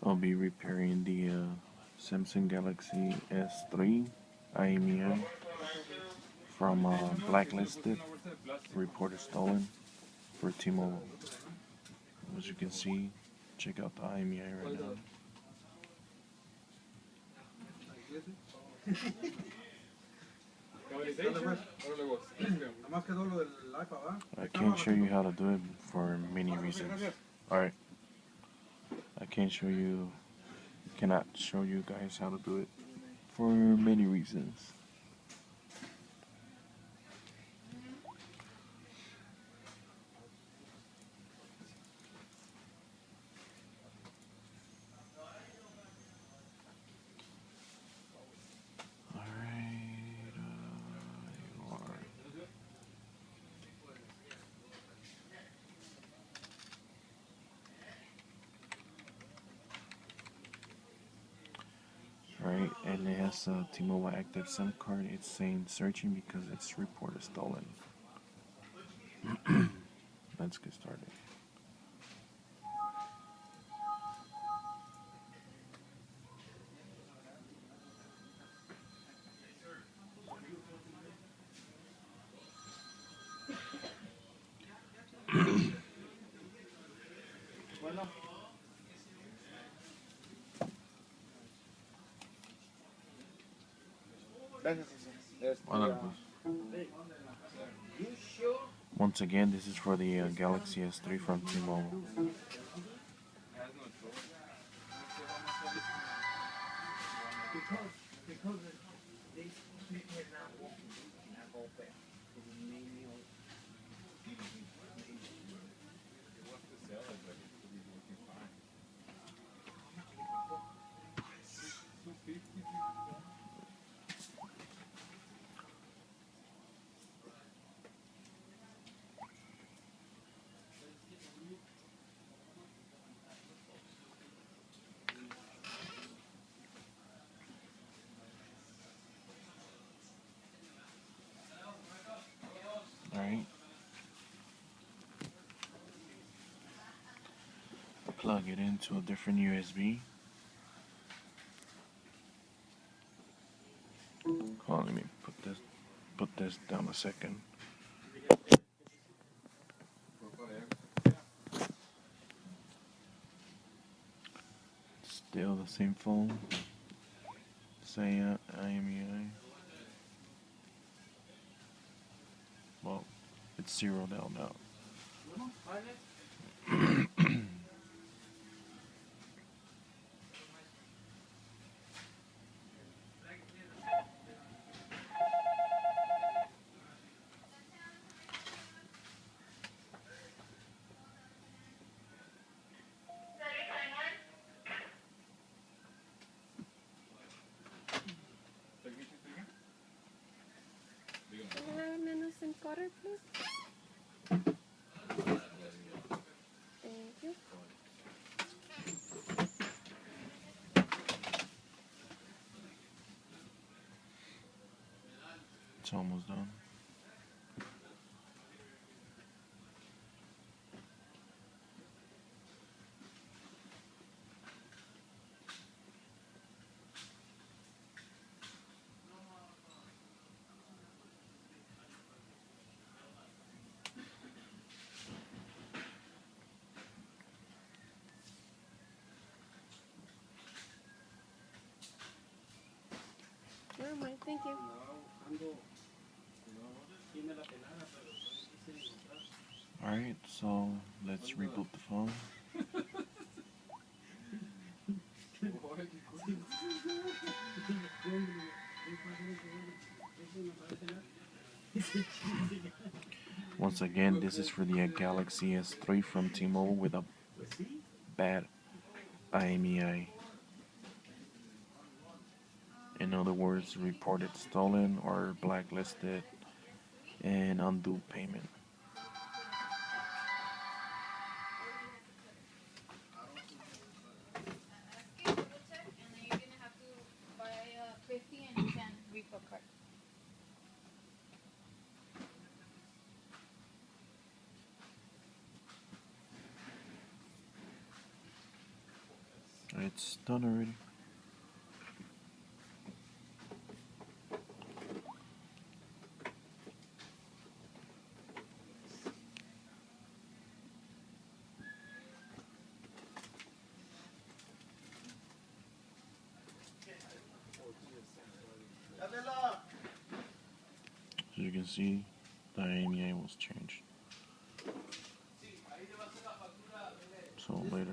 I'll be repairing the Samsung Galaxy S3 IMEI from blacklisted, reported stolen for T-Mobile. As you can see, check out the IMEI right now. I can't show you how to do it for many reasons. Alright, I cannot show you guys how to do it for many reasons. Right, and it has a T-Mobile active SIM card. It's saying searching because it's reported stolen. Let's get started. Once again, this is for the Galaxy S3 from T-Mobile. Alright. Plug it into a different USB. Hold on, let me put this down a second. Still the same phone. Say IMEI. Well, it's zeroed out now. Encoder, please. Thank you. It's almost done. Never mind, thank you. Alright, so let's reboot the phone. Once again, this is for the Galaxy S3 from T-Mobile with a bad IMEI. In other words, reported stolen or blacklisted and undue payment. It's done already. As you can see, the IMEI was changed. So later.